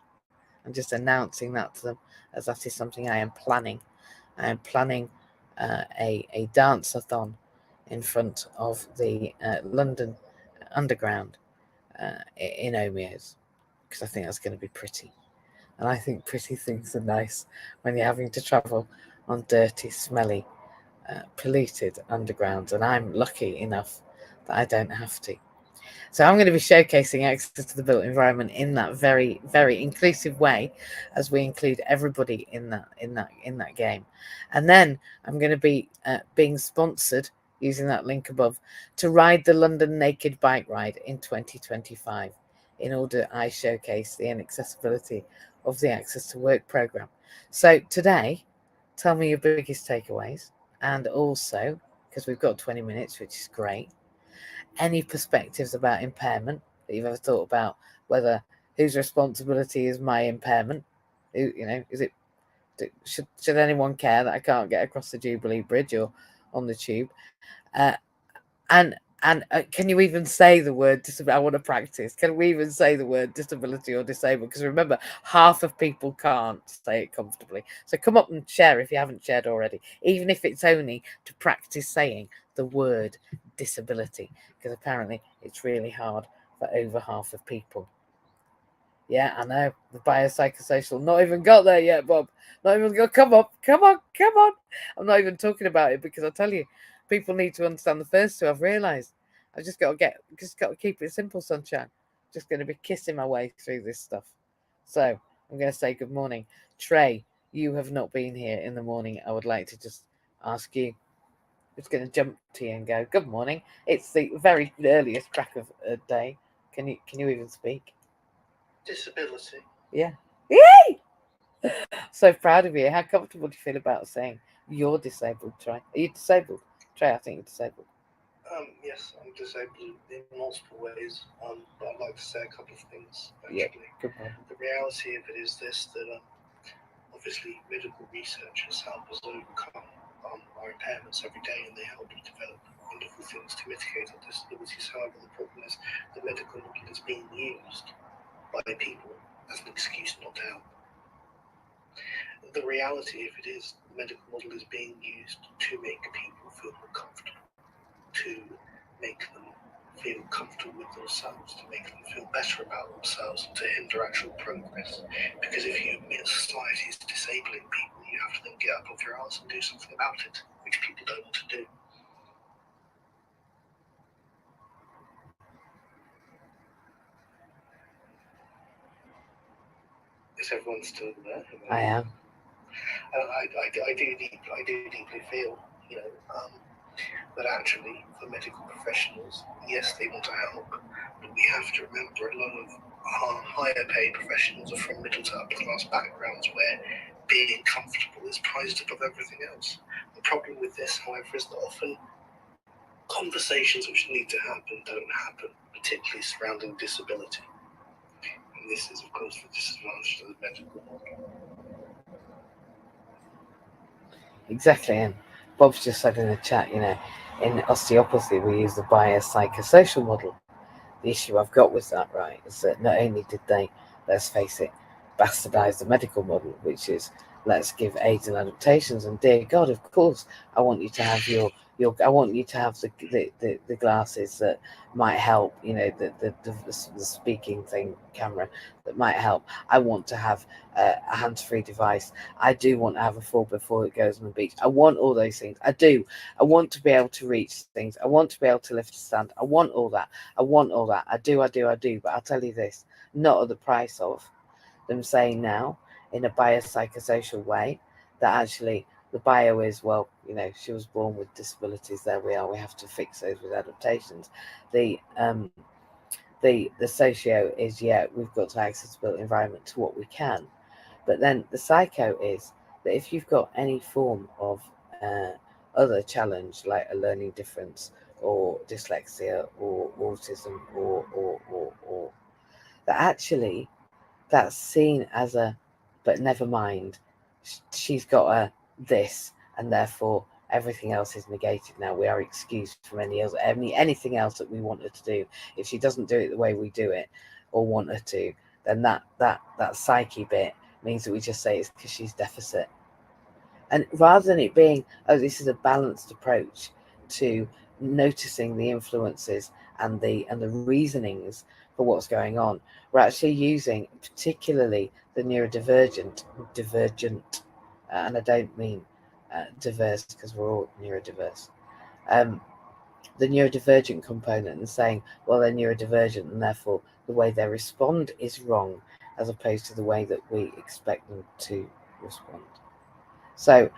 I'm just announcing that to them, as that is something I am planning. I am planning a dance-a-thon in front of the London Underground in Omeos, because I think that's going to be pretty. And I think pretty things are nice when you're having to travel on dirty, smelly, polluted undergrounds. And I'm lucky enough that I don't have to. So I'm going to be showcasing access to the built environment in that very, very inclusive way, as we include everybody in that game. And then I'm going to be being sponsored using that link above to ride the London Naked Bike Ride in 2025. In order I showcase the inaccessibility of the Access to Work programme. So today, tell me your biggest takeaways, and also, because we've got 20 minutes, which is great, any perspectives about impairment that you've ever thought about, whether whose responsibility is my impairment? Is it should anyone care that I can't get across the Jubilee Bridge or on the tube? And can you even say the word disability? I want to practice. Can we even say the word disability or disabled? Because remember, half of people can't say it comfortably. So come up and share if you haven't shared already, even if it's only to practice saying the word disability, because apparently it's really hard for over half of people. Yeah, I know. The biopsychosocial, not even got there yet, Bob. Not even got. Come on. I'm not even talking about it, because I tell you, people need to understand the first two. I've realised. I've just got to keep it simple, sunshine. Just going to be kissing my way through this stuff. So I'm going to say good morning, Trey. You have not been here in the morning. I would like to just ask you. Just going to jump to you and go, good morning. It's the very earliest crack of a day. Can you even speak? Disability. Yeah. Yay! So proud of you. How comfortable do you feel about saying you're disabled, Trey? Are you disabled? Trey, I think you're disabled. Yes, I'm disabled in multiple ways. But I'd like to say a couple of things, actually. Yeah, good one. The reality of it is this, that obviously medical researchers help us overcome our impairments every day, and they help us develop wonderful things to mitigate our disabilities. However, the problem is the medical model is being used by people as an excuse not to help. The reality of it is the medical model is being used to make people feel more comfortable, to make them feel comfortable with themselves, to make them feel better about themselves, and to hinder actual progress. Because if you admit society is disabling people, you have to then get up off your arse and do something about it, which people don't want to do. Is everyone still there? I am. I do deeply feel, that actually for medical professionals, yes, they want to help, but we have to remember a lot of our higher paid professionals are from middle to upper class backgrounds where being comfortable is prized above everything else. The problem with this, however, is that often conversations which need to happen don't happen, particularly surrounding disability. And this is, of course, the disadvantage of the medical model. Exactly. And Bob's just said in the chat, in osteopathy, we use the biopsychosocial model. The issue I've got with that, right, is that not only did they, let's face it, bastardize the medical model, which is let's give aids and adaptations, and dear God, of course, I want you to have I want you to have the glasses that might help, the speaking thing camera that might help. I want to have a hands-free device. I do want to have a fall before it goes on the beach. I want all those things. I do. I want to be able to reach things. I want to be able to lift a stand. I want all that. I want all that. I do. But I'll tell you this, not at the price of them saying now in a biopsychosocial way that actually the bio is, well, she was born with disabilities. There we are. We have to fix those with adaptations. The socio is, yeah, we've got to access the built environment to what we can. But then the psycho is that if you've got any form of other challenge, like a learning difference or dyslexia or autism or that actually that's seen as a, but never mind, she's got a this, and therefore everything else is negated. Now we are excused from anything else that we want her to do. If she doesn't do it the way we do it or want her to, then that psyche bit means that we just say it's because she's deficit. And rather than it being, oh, this is a balanced approach to noticing the influences and the reasonings for what's going on, we're actually using particularly the neurodivergent, and I don't mean diverse, because we're all neurodiverse. the neurodivergent component and saying, well, they're neurodivergent and therefore the way they respond is wrong, as opposed to the way that we expect them to respond. So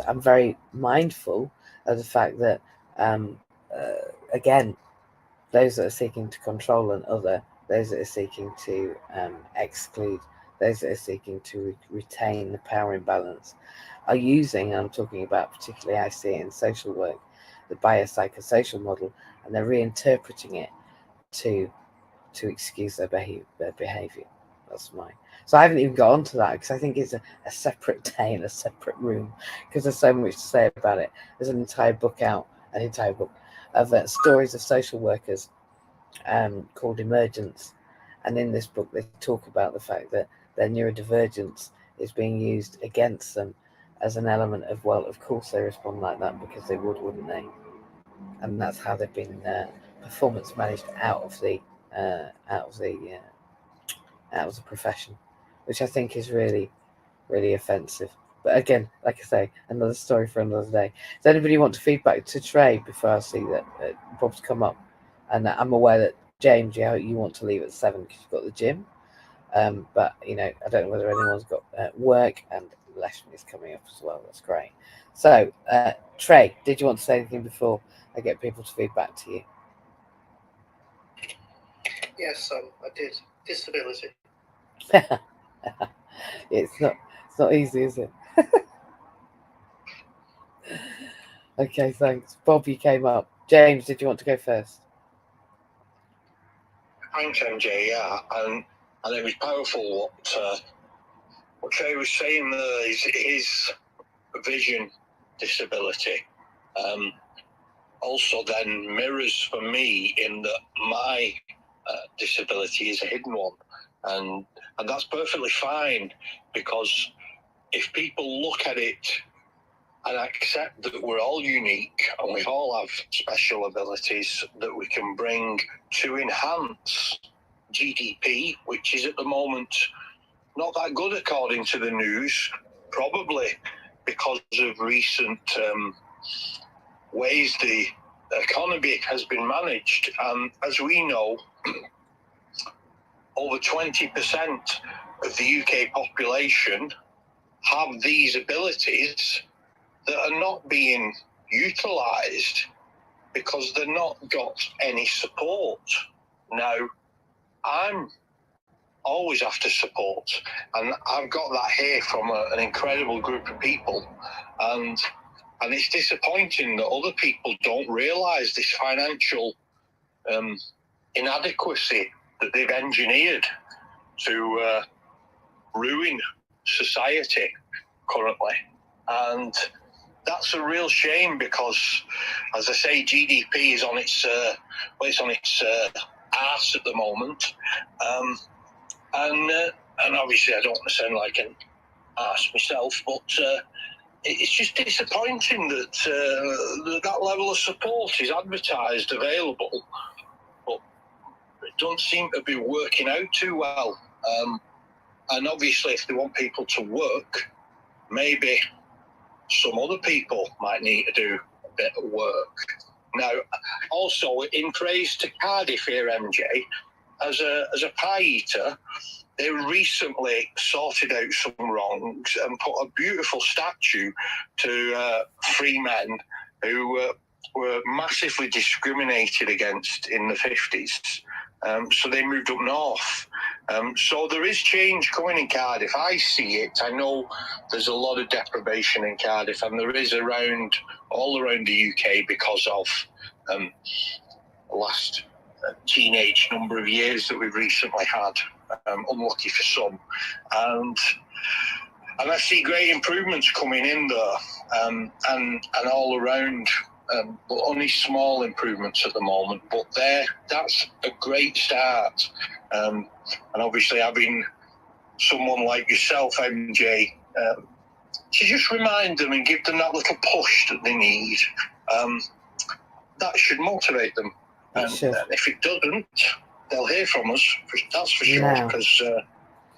I'm very mindful of the fact that, again, those that are seeking to control and other, those that are seeking to exclude, those that are seeking to retain the power imbalance, are using, I'm talking about particularly I see it in social work, the biopsychosocial model, and they're reinterpreting it to excuse their behaviour. That's mine. So I haven't even got onto that because I think it's a separate day in a separate room, because there's so much to say about it. There's an entire book of stories of social workers called Emergence, and in this book they talk about the fact that their neurodivergence is being used against them as an element of, well, of course they respond like that because they would, wouldn't they? And that's how they've been performance managed out of the profession, which I think is really, really offensive. But again, like I say, another story for another day. Does anybody want to feedback to Trey before I see that Bob's come up? And I'm aware that James, you want to leave at 7 because you've got the gym. But I don't know whether anyone's got work, and Leshman is coming up as well. That's great. So, Trey, did you want to say anything before I get people to feedback to you? Yes, I did. Disability. It's not easy, is it? Okay, thanks. Bob, you came up. James, did you want to go first? Thanks, MJ. Yeah, and it was powerful what Trey was saying there. His vision disability also then mirrors for me in that my disability is a hidden one, and that's perfectly fine, because if people look at it and accept that we're all unique and we all have special abilities that we can bring to enhance GDP, which is at the moment not that good according to the news, probably because of recent ways the economy has been managed. And as we know, over 20% of the UK population have these abilities that are not being utilised because they're not got any support. Now, I'm always after support, and I've got that here from an incredible group of people, and it's disappointing that other people don't realise this financial inadequacy that they've engineered to ruin society currently. And that's a real shame because, as I say, GDP is on its arse at the moment, and obviously I don't want to sound like an arse myself, but it's just disappointing that that level of support is advertised available, but it doesn't seem to be working out too well. And obviously, if they want people to work, maybe some other people might need to do a bit of work. Now, also in praise to Cardiff here, MJ, as a pie eater, they recently sorted out some wrongs and put a beautiful statue to 3 men who were massively discriminated against in the 50s. So they moved up north. So there is change coming in Cardiff. I see it. I know there's a lot of deprivation in Cardiff, and there is all around the UK because of the last teenage number of years that we've recently had. Unlucky for some. And I see great improvements coming in there, and all around. But only small improvements at the moment, but that's a great start. And obviously having someone like yourself, MJ, to just remind them and give them that little push that they need, that should motivate them. And if it doesn't, they'll hear from us, that's for sure. Because,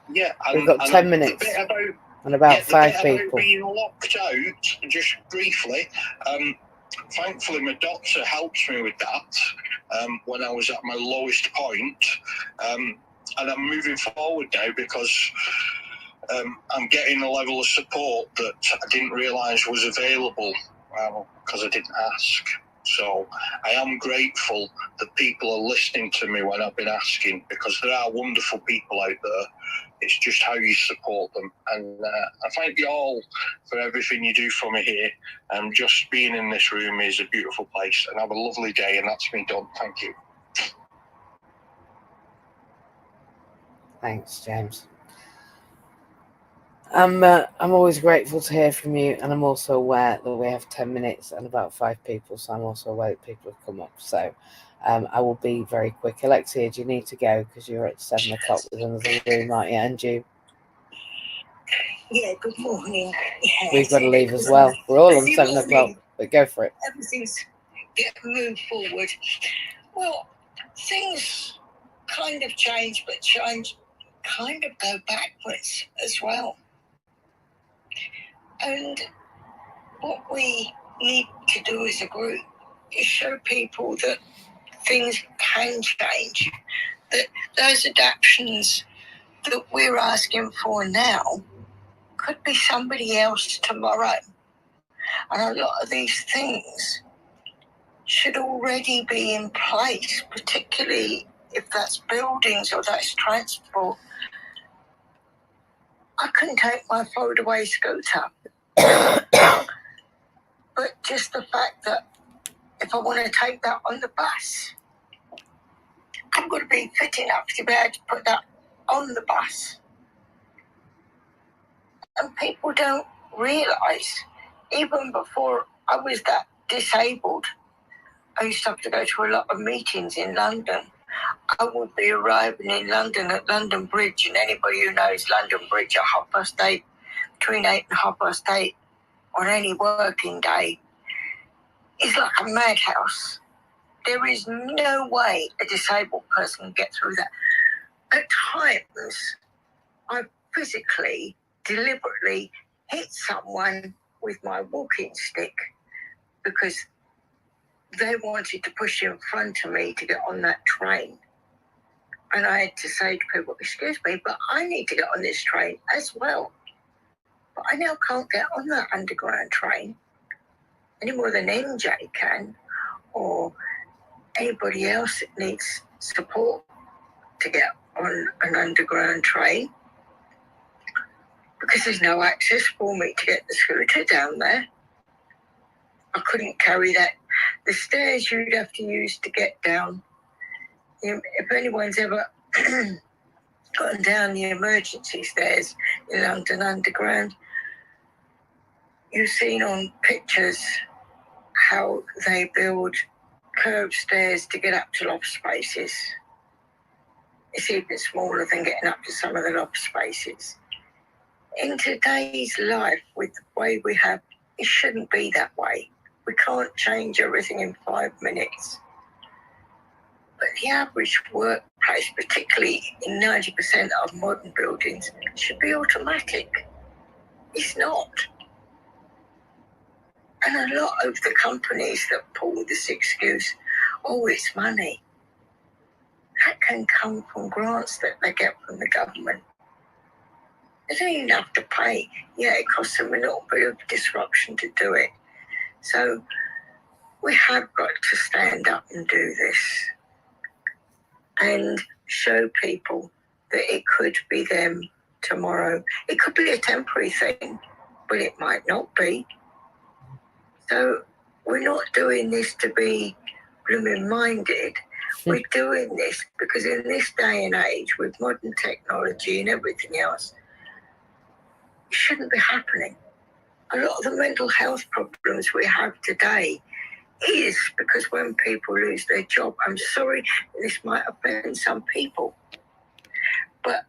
we've got 10 minutes and about 5 people. About being locked out, just briefly, Thankfully, my doctor helped me with that when I was at my lowest point. And I'm moving forward now because I'm getting a level of support that I didn't realise was available because I didn't ask. So I am grateful that people are listening to me when I've been asking, because there are wonderful people out there. It's just how you support them. And I thank you all for everything you do for me here. Just being in this room is a beautiful place. And have a lovely day. And that's me done. Thank you. Thanks, James. I'm always grateful to hear from you, and I'm also aware that we have 10 minutes and about 5 people, so I'm also aware that people have come up. So I will be very quick. Alexia, do you need to go because you're at 7 o'clock with another room, aren't you? And you? Yeah, good morning. Yeah, we've got to leave as well. We're all on 7 o'clock, but go for it. Everything's getting moved forward. Well, things kind of change, but change kind of go backwards as well. And what we need to do as a group is show people that things can change, that those adaptations that we're asking for now could be somebody else tomorrow. And a lot of these things should already be in place, particularly if that's buildings or that's transport. I couldn't take my fold-away scooter. But just the fact that if I want to take that on the bus, I'm going to be fit enough to be able to put that on the bus. And people don't realise, even before I was that disabled, I used to have to go to a lot of meetings in London. I would be arriving in London at London Bridge, and anybody who knows London Bridge at 8:30, between 8 and 8:30 on any working day, is like a madhouse. There is no way a disabled person can get through that. At times, I physically, deliberately hit someone with my walking stick because they wanted to push in front of me to get on that train. And I had to say to people, excuse me, but I need to get on this train as well. But I now can't get on that underground train any more than NJ can, or anybody else that needs support to get on an underground train, because there's no access for me to get the scooter down there. I couldn't carry that. The stairs you'd have to use to get down. If anyone's ever gotten down the emergency stairs in London Underground, you've seen on pictures how they build curved stairs to get up to loft spaces. It's even smaller than getting up to some of the loft spaces. In today's life, with the way we have, it shouldn't be that way. We can't change everything in 5 minutes. But the average workplace, particularly in 90% of modern buildings, should be automatic. It's not. And a lot of the companies that pull this excuse, oh, it's money, that can come from grants that they get from the government. They don't even have to pay. Yeah, it costs them a little bit of disruption to do it. So we have got to stand up and do this and show people that it could be them tomorrow. It could be a temporary thing, but it might not be. So we're not doing this to be blooming-minded. We're doing this because in this day and age, with modern technology and everything else, it shouldn't be happening. A lot of the mental health problems we have today is because when people lose their job, I'm sorry, this might offend some people, but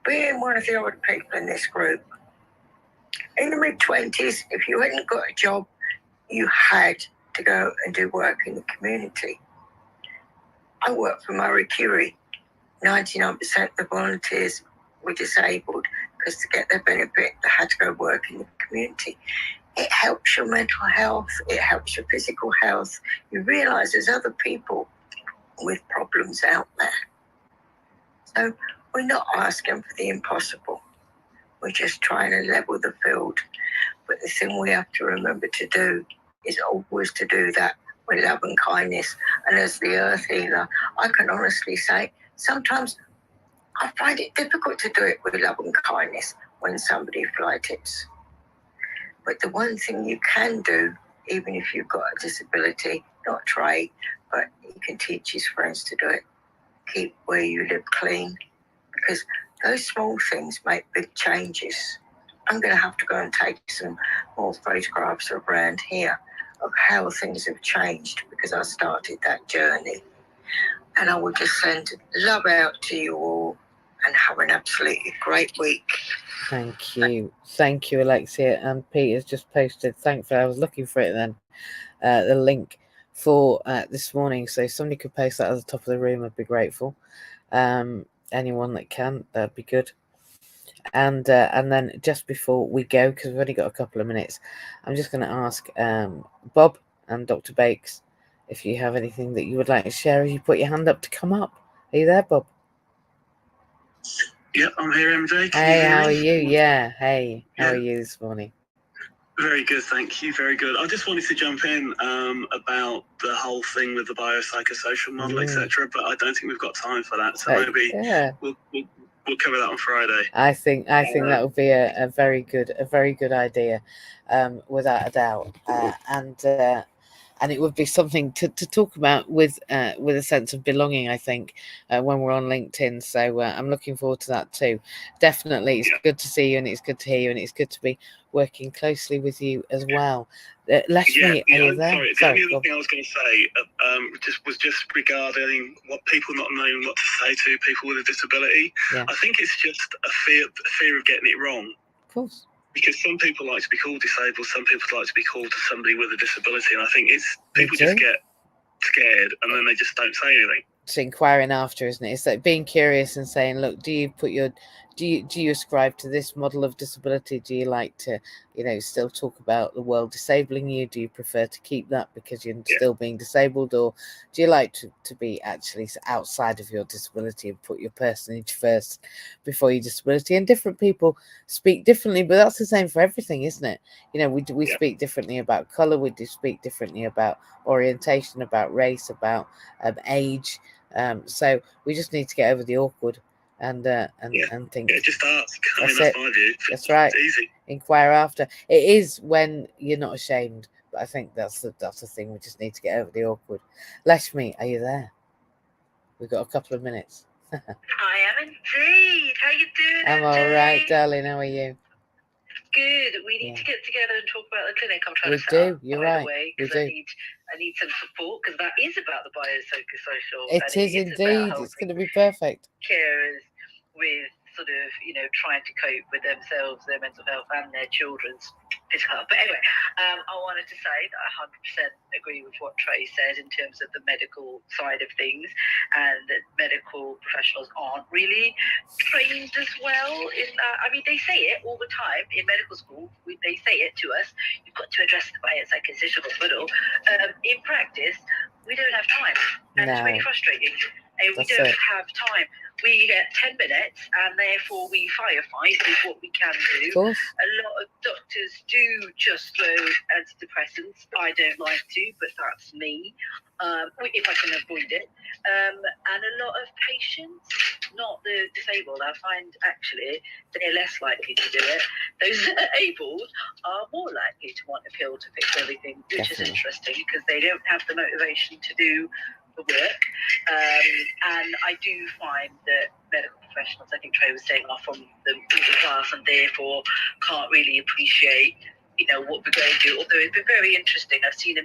being one of the older people in this group, in the mid-20s, if you hadn't got a job, you had to go and do work in the community. I worked for Marie Curie. 99% of the volunteers were disabled because to get their benefit, they had to go work in the community. It helps your mental health. It helps your physical health. You realise there's other people with problems out there. So we're not asking for the impossible. We're just trying to level the field. But the thing we have to remember to do is always to do that with love and kindness. And as the earth healer, I can honestly say sometimes I find it difficult to do it with love and kindness when somebody fly tips. But the one thing you can do, even if you've got a disability, not Trey, but he can teach his friends to do it. Keep where you live clean, because those small things make big changes. I'm going to have to go and take some more photographs around here of how things have changed because I started that journey. And I will just send love out to you all and have an absolutely great week. Thank you. Thank you, Alexia. And Peter's just posted, thankfully, I was looking for it then, the link for this morning. So if somebody could post that at the top of the room, I'd be grateful. Anyone that can, that'd be good. And then just before we go, because we've only got a couple of minutes, I'm just going to ask Bob and Dr. Bakes if you have anything that you would like to share. If you put your hand up to come up. Are you there, Bob? Yep, I'm here, MJ. Hey, how are you? Yeah, hey, how are you this morning? Very good, thank you. Very good. I just wanted to jump in about the whole thing with the biopsychosocial model, etc. But I don't think we've got time for that. So maybe we'll cover that on Friday. I think that would be a very good idea, without a doubt. And it would be something to talk about with a sense of belonging, I think, when we're on LinkedIn. So I'm looking forward to that too. Definitely, it's good to see you, and it's good to hear you, and it's good to be working closely with you as well. Leshmi, are you there? Sorry, the only other thing I was going to say was just regarding what people not knowing what to say to people with a disability. Yeah. I think it's just a fear of getting it wrong. Of course. Because some people like to be called disabled, some people like to be called to somebody with a disability, and I think it's people just get scared and then they just don't say anything. It's inquiring after, isn't it? It's like being curious and saying, look, do you ascribe to this model of disability? Do you like to, still talk about the world disabling you? Do you prefer to keep that because you're still being disabled? Or do you like to be actually outside of your disability and put your personage first before your disability? And different people speak differently, but that's the same for everything, isn't it? We speak differently about colour, we do speak differently about orientation, about race, about age. So we just need to get over the awkward and think. Yeah, just ask. That's my view. That's right. It's easy. Inquire after. It is when you're not ashamed. But I think that's the thing. We just need to get over the awkward. Leshmi, are you there? We've got a couple of minutes. I am indeed. How you doing? I'm all right, darling. How are you? Good. We need to get together and talk about the clinic I'm trying to set up. You're right. We do. I need some support because that is about the biopsychosocial. It is indeed. It's going to be perfect. Carers with sort of, trying to cope with themselves, their mental health, and their children's physical health. But anyway, I wanted to say that I 100% agree with what Trey said in terms of the medical side of things, and that medical professionals aren't really trained as well in that. I mean, they say it all the time in medical school. They say it to us. You've got to address the biopsychosocial model. In practice, we don't have time, and it's really frustrating. We don't have time. We get 10 minutes, and therefore we firefight with what we can do. Of course. A lot of doctors do just throw antidepressants. I don't like to, but that's me, if I can avoid it. And a lot of patients, not the disabled, I find actually they're less likely to do it. Those that are able are more likely to want a pill to fix everything, which is interesting because they don't have the motivation to do the work. And I do find that medical professionals, I think Trey was saying, are from the middle class and therefore can't really appreciate what we're going to do. Although it's been very interesting. I've seen a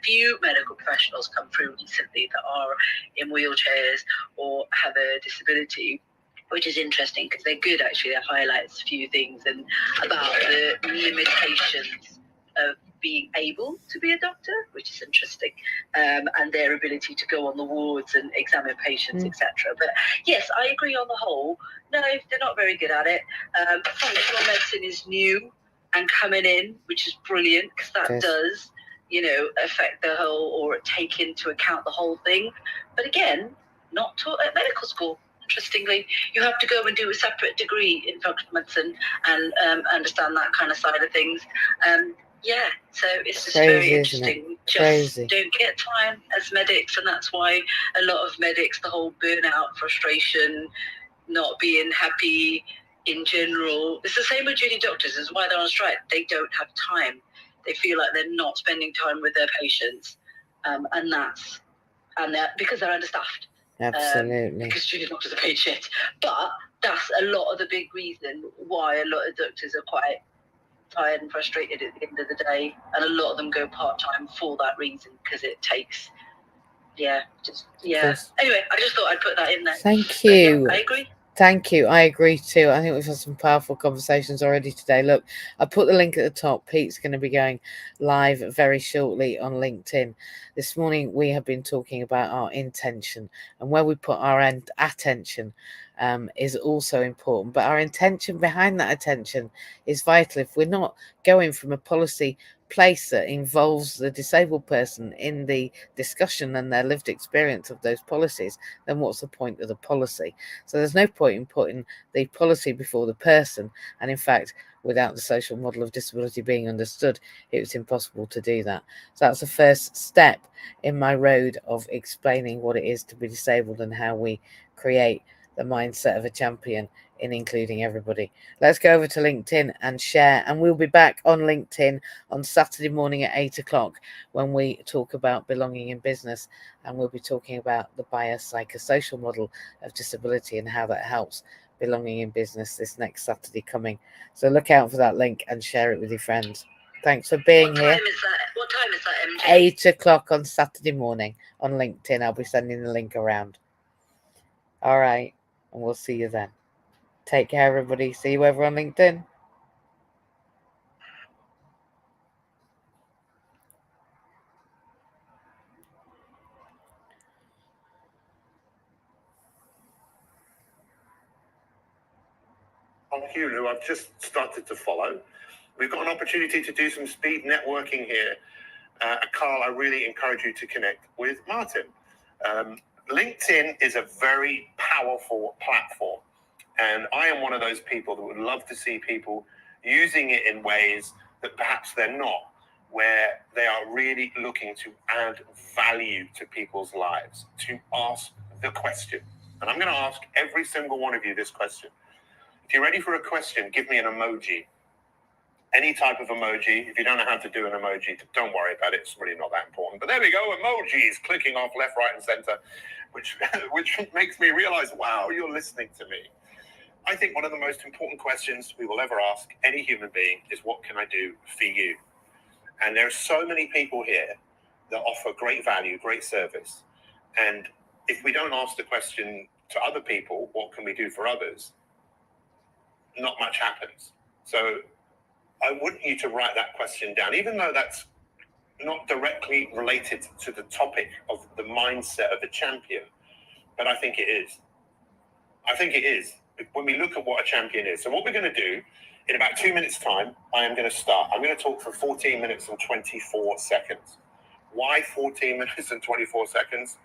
few medical professionals come through recently that are in wheelchairs or have a disability, which is interesting because they're good actually. That highlights a few things and about the limitations of being able to be a doctor, which is interesting, and their ability to go on the wards and examine patients, etc. But yes, I agree on the whole. No, they're not very good at it. Functional medicine is new. and coming in, which is brilliant, because that does, affect the whole, or take into account the whole thing. But again, not taught at medical school. Interestingly, you have to go and do a separate degree in functional medicine and understand that kind of side of things. So it's just crazy, very interesting. Just don't get time as medics, and that's why a lot of medics, the whole burnout, frustration, not being happy in general. It's the same with junior doctors. Is why they're on strike. They don't have time. They feel like they're not spending time with their patients, and because they're understaffed. Absolutely. Because junior doctors are paid shit. But that's a lot of the big reason why a lot of doctors are quite tired and frustrated at the end of the day, and a lot of them go part-time for that reason, because it takes anyway, I just thought I'd put that in there. Thank you. I agree. Thank you. I agree too. I think we've had some powerful conversations already today. Look, I put the link at the top. Pete's going to be going live very shortly on LinkedIn. This morning we have been talking about our intention, and where we put our attention is also important. But our intention behind that attention is vital. If we're not going from a policy place that involves the disabled person in the discussion and their lived experience of those policies, then what's the point of the policy? So there's no point in putting the policy before the person. And in fact, without the social model of disability being understood, it was impossible to do that. So that's the first step in my road of explaining what it is to be disabled and how we create the mindset of a champion in including everybody. Let's go over to LinkedIn and share, and we'll be back on LinkedIn on Saturday morning at 8 o'clock when we talk about belonging in business, and we'll be talking about the biopsychosocial model of disability and how that helps belonging in business this next Saturday coming. So look out for that link and share it with your friends. Thanks for being here. What time is that, MJ? 8 o'clock on Saturday morning on LinkedIn. I'll be sending the link around. All right, and we'll see you then. Take care, everybody. See you over on LinkedIn. Hugh, who I've just started to follow. We've got an opportunity to do some speed networking here. Carl, I really encourage you to connect with Martin. LinkedIn is a very powerful platform, and I am one of those people that would love to see people using it in ways that perhaps they're not, where they are really looking to add value to people's lives, to ask the question. And I'm going to ask every single one of you this question. If you're ready for a question, give me an emoji. Any type of emoji. If you don't know how to do an emoji, don't worry about it. It's really not that important. But there we go, emojis clicking off left, right, and center, which makes me realize, wow, you're listening to me. I think one of the most important questions we will ever ask any human being is, what can I do for you? And there are so many people here that offer great value, great service. And if we don't ask the question to other people, what can we do for others? Not much happens. So I want you to write that question down, even though that's not directly related to the topic of the mindset of the champion, but I think it is. I think it is, when we look at what a champion is. So what we're going to do, in about 2 minutes' time, I am going to start. I'm going to talk for 14 minutes and 24 seconds. Why 14 minutes and 24 seconds?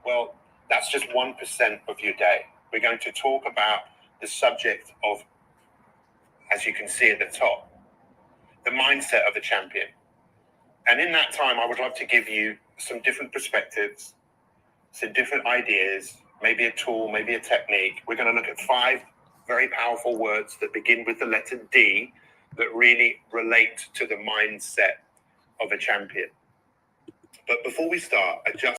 Well, that's just 1% of your day. We're going to talk about the subject of, as you can see at the top, the mindset of the champion. And in that time, I would love to give you some different perspectives, some different ideas, maybe a tool, maybe a technique. We're going to look at 5 very powerful words that begin with the letter D that really relate to the mindset of a champion. But before we start, I just